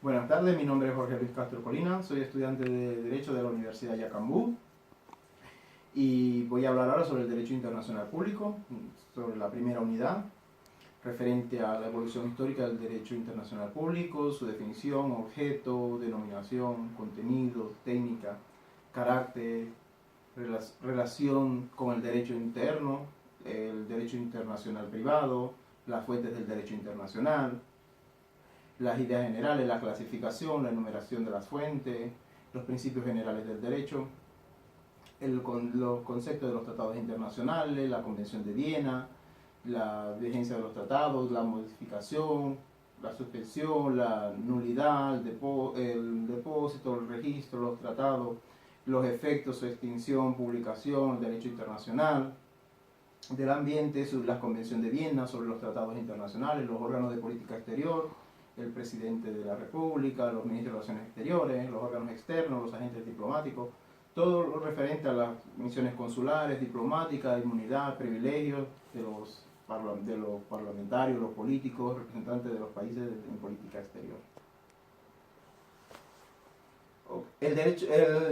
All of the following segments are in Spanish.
Buenas tardes, mi nombre es Jorge Luis Castro Colina, soy estudiante de Derecho de la Universidad Yacambú y voy a hablar ahora sobre el Derecho Internacional Público, sobre la primera unidad, referente a la evolución histórica del Derecho Internacional Público, su definición, objeto, denominación, contenido, técnica, carácter, relación con el derecho interno, el derecho internacional privado, las fuentes del derecho internacional, las ideas generales, la clasificación, la enumeración de las fuentes, los principios generales del derecho, los conceptos de los tratados internacionales, la Convención de Viena, la vigencia de los tratados, la modificación, la suspensión, la nulidad, el depósito, el registro, los tratados, los efectos, su extinción, publicación, el derecho internacional, del ambiente, la Convención de Viena sobre los tratados internacionales, los órganos de política exterior, el presidente de la República, los ministros de Relaciones Exteriores, los órganos externos, los agentes diplomáticos, todo lo referente a las misiones consulares, diplomáticas, inmunidad, privilegios de los parlamentarios, los políticos, representantes de los países en política exterior. El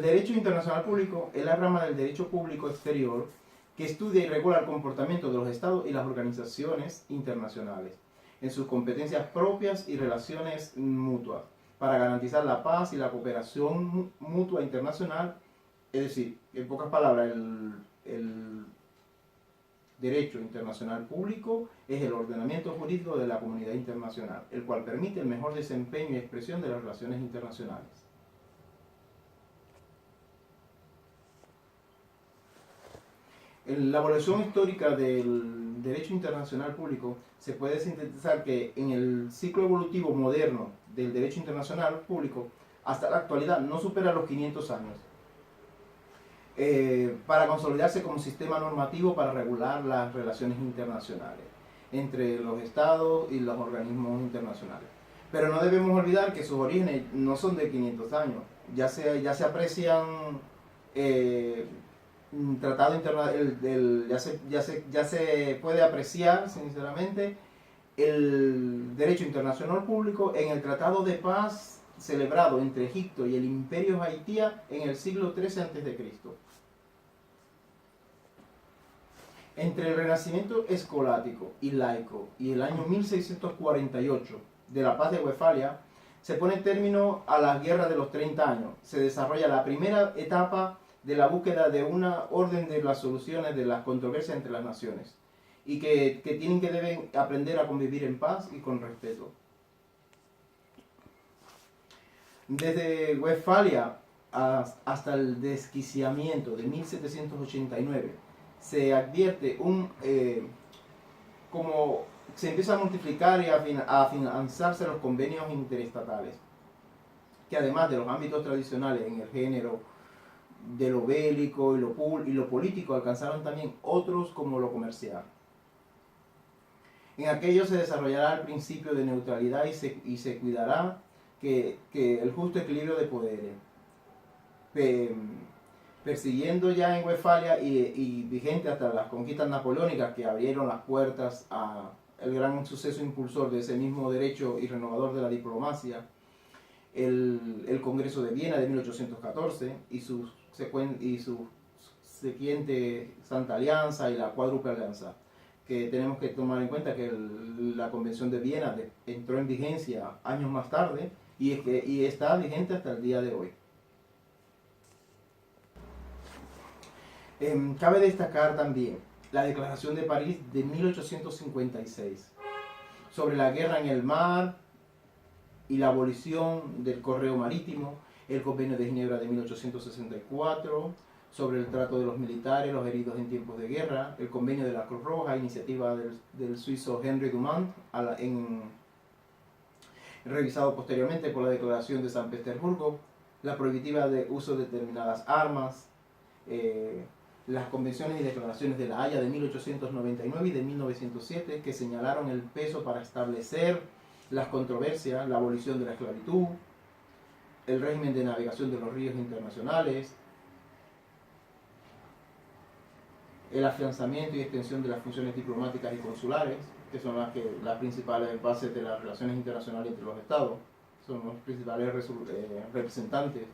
derecho internacional público es la rama del derecho público exterior que estudia y regula el comportamiento de los estados y las organizaciones internacionales en sus competencias propias y relaciones mutuas para garantizar la paz y la cooperación mutua internacional. Es decir, en pocas palabras, el derecho internacional público es el ordenamiento jurídico de la comunidad internacional, el cual permite el mejor desempeño y expresión de las relaciones internacionales. En la evolución histórica del derecho internacional público se puede sintetizar que en el ciclo evolutivo moderno del derecho internacional público hasta la actualidad no supera los 500 años para consolidarse como sistema normativo para regular las relaciones internacionales entre los estados y los organismos internacionales. Pero no debemos olvidar que sus orígenes no son de 500 años, ya se aprecian tratado internacional, ya se puede apreciar sinceramente el derecho internacional público en el Tratado de Paz celebrado entre Egipto y el Imperio Haitía en el siglo XIII a.C. Entre el Renacimiento escolástico y laico y el año 1648 de la Paz de Westfalia se pone término a las guerras de los 30 años. Se desarrolla la primera etapa de la búsqueda de una orden de las soluciones de las controversias entre las naciones y que deben aprender a convivir en paz y con respeto. Desde Westfalia hasta el desquiciamiento de 1789 se advierte como se empieza a multiplicar y a financiarse los convenios interestatales, que además de los ámbitos tradicionales en el género, de lo bélico y lo político, alcanzaron también otros como lo comercial. En aquello se desarrollará el principio de neutralidad y se cuidará que el justo equilibrio de poderes, persiguiendo ya en Westfalia y vigente hasta las conquistas napoleónicas que abrieron las puertas al gran suceso impulsor de ese mismo derecho y renovador de la diplomacia, el Congreso de Viena de 1814 y su siguiente Santa Alianza y la Cuádruple Alianza, que tenemos que tomar en cuenta que la Convención de Viena entró en vigencia años más tarde y está vigente hasta el día de hoy. Cabe destacar también la Declaración de París de 1856 sobre la guerra en el mar y la abolición del correo marítimo, el Convenio de Ginebra de 1864 sobre el trato de los militares, los heridos en tiempos de guerra, el Convenio de la Cruz Roja, iniciativa del suizo Henry Dumont, revisado posteriormente por la Declaración de San Petersburgo, la prohibitiva de uso de determinadas armas, las convenciones y declaraciones de La Haya de 1899 y de 1907 que señalaron el peso para establecer las controversias, la abolición de la esclavitud, el régimen de navegación de los ríos internacionales, el afianzamiento y extensión de las funciones diplomáticas y consulares, que son las principales bases de las relaciones internacionales entre los estados, son los principales representantes.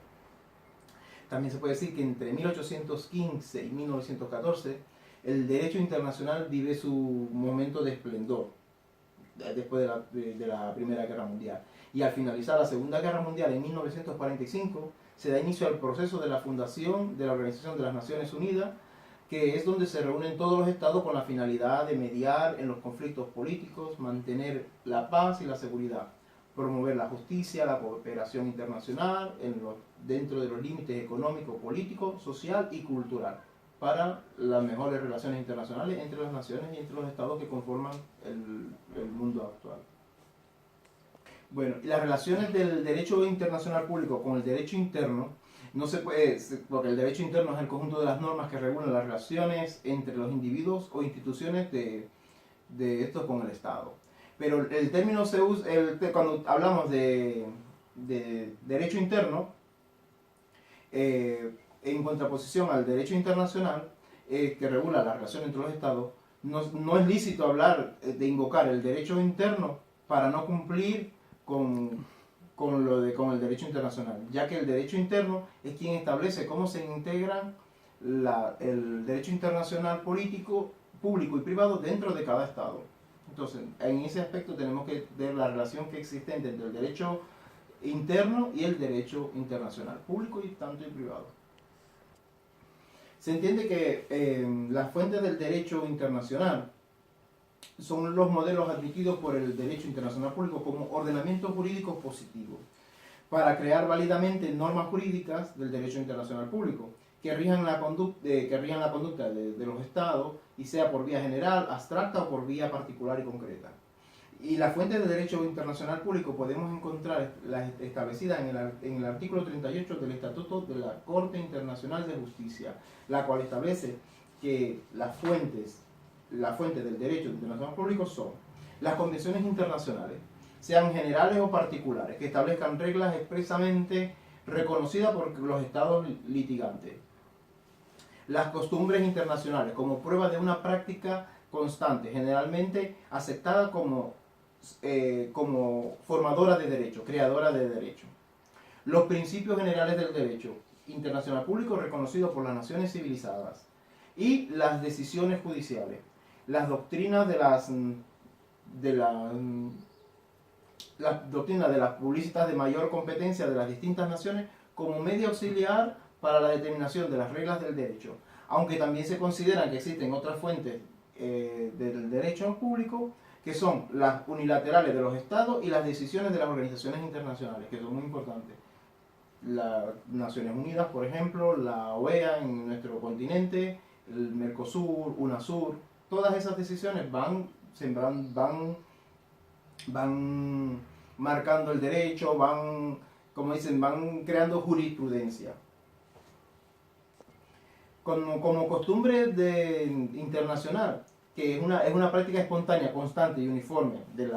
También se puede decir que entre 1815 y 1914 el derecho internacional vive su momento de esplendor después de la Primera Guerra Mundial. Y al finalizar la Segunda Guerra Mundial en 1945 se da inicio al proceso de la fundación de la Organización de las Naciones Unidas, que es donde se reúnen todos los estados con la finalidad de mediar en los conflictos políticos, mantener la paz y la seguridad, promover la justicia, la cooperación internacional dentro de los límites económico, político, social y cultural, para las mejores relaciones internacionales entre las naciones y entre los estados que conforman el mundo actual. Bueno, y las relaciones del derecho internacional público con el derecho interno no se puede, porque el derecho interno es el conjunto de las normas que regulan las relaciones entre los individuos o instituciones de estos con el Estado. Pero el término se usa, cuando hablamos de derecho interno, en contraposición al derecho internacional, que regula la relación entre los Estados, no es lícito hablar de invocar el derecho interno para no cumplir con el derecho internacional, ya que el derecho interno es quien establece cómo se integran el derecho internacional político, público y privado dentro de cada Estado. Entonces, en ese aspecto tenemos que ver la relación que existe entre el derecho interno y el derecho internacional, público y tanto y privado. Se entiende que las fuentes del derecho internacional son los modelos admitidos por el derecho internacional público como ordenamientos jurídicos positivos para crear válidamente normas jurídicas del derecho internacional público que rijan la conducta de los estados, y sea por vía general, abstracta o por vía particular y concreta. Y las fuentes del derecho internacional público podemos encontrar las establecidas en el artículo 38 del Estatuto de la Corte Internacional de Justicia, la cual establece que las fuentes del derecho internacional público son las convenciones internacionales, sean generales o particulares, que establezcan reglas expresamente reconocidas por los estados litigantes. Las costumbres internacionales, como prueba de una práctica constante, generalmente aceptada como formadora de derecho, creadora de derecho. Los principios generales del derecho internacional público reconocidos por las naciones civilizadas. Y las decisiones judiciales. Las doctrinas de las doctrinas de las publicistas de mayor competencia de las distintas naciones como medio auxiliar para la determinación de las reglas del derecho, aunque también se consideran que existen otras fuentes del derecho público, que son las unilaterales de los estados y las decisiones de las organizaciones internacionales, que son muy importantes. Las Naciones Unidas, por ejemplo, la OEA en nuestro continente, el Mercosur, UNASUR, todas esas decisiones van marcando el derecho, van creando jurisprudencia. Como costumbre internacional, que es una práctica espontánea, constante y uniforme del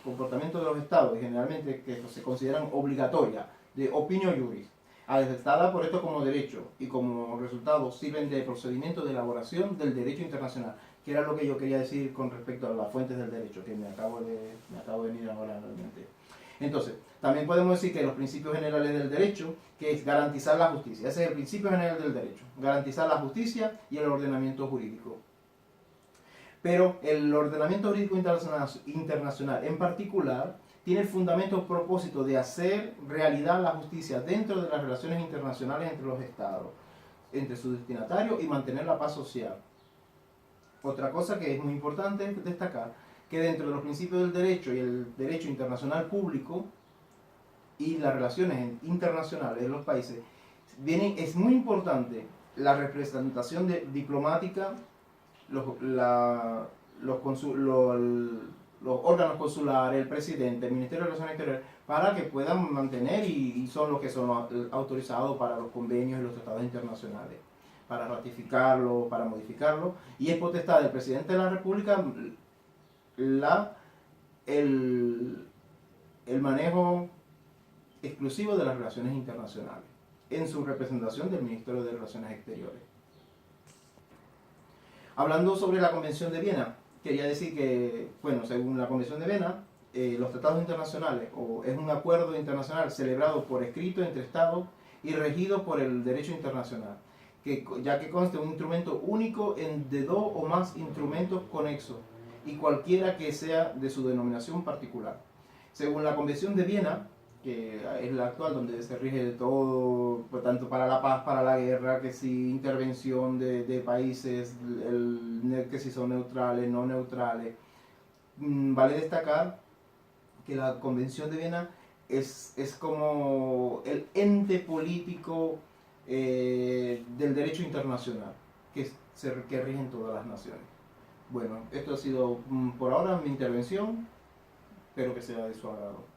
comportamiento de los estados, y generalmente que se consideran obligatorias, de opinio juris, adoptada por esto como derecho, y como resultado sirven de procedimiento de elaboración del derecho internacional, que era lo que yo quería decir con respecto a las fuentes del derecho, que me acabo de venir ahora realmente. Entonces, también podemos decir que los principios generales del derecho, que es garantizar la justicia, ese es el principio general del derecho, garantizar la justicia y el ordenamiento jurídico. Pero el ordenamiento jurídico internacional en particular tiene el fundamento propósito de hacer realidad la justicia dentro de las relaciones internacionales entre los estados, entre sus destinatarios, y mantener la paz social. Otra cosa que es muy importante destacar, que dentro de los principios del derecho y el derecho internacional público y las relaciones internacionales de los países, es muy importante la representación diplomática, los órganos consulares, el presidente, el Ministerio de Relaciones Exteriores, para que puedan mantener, y son los que son autorizados para los convenios y los tratados internacionales, para ratificarlo, para modificarlo, y es potestad del presidente de la República el manejo exclusivo de las relaciones internacionales, en su representación del Ministerio de Relaciones Exteriores. Hablando sobre la Convención de Viena, quería decir que, bueno, según la Convención de Viena, los tratados internacionales, o es un acuerdo internacional celebrado por escrito entre Estados y regido por el derecho internacional, ya que consta un instrumento único de dos o más instrumentos conexos, y cualquiera que sea de su denominación particular. Según la Convención de Viena, que es la actual, donde se rige todo, tanto para la paz, para la guerra, que si intervención de países, que si son neutrales, no neutrales. Vale destacar que la Convención de Viena es como el ente político del derecho internacional, que rigen todas las naciones. Bueno, esto ha sido por ahora mi intervención, espero que sea de su agrado.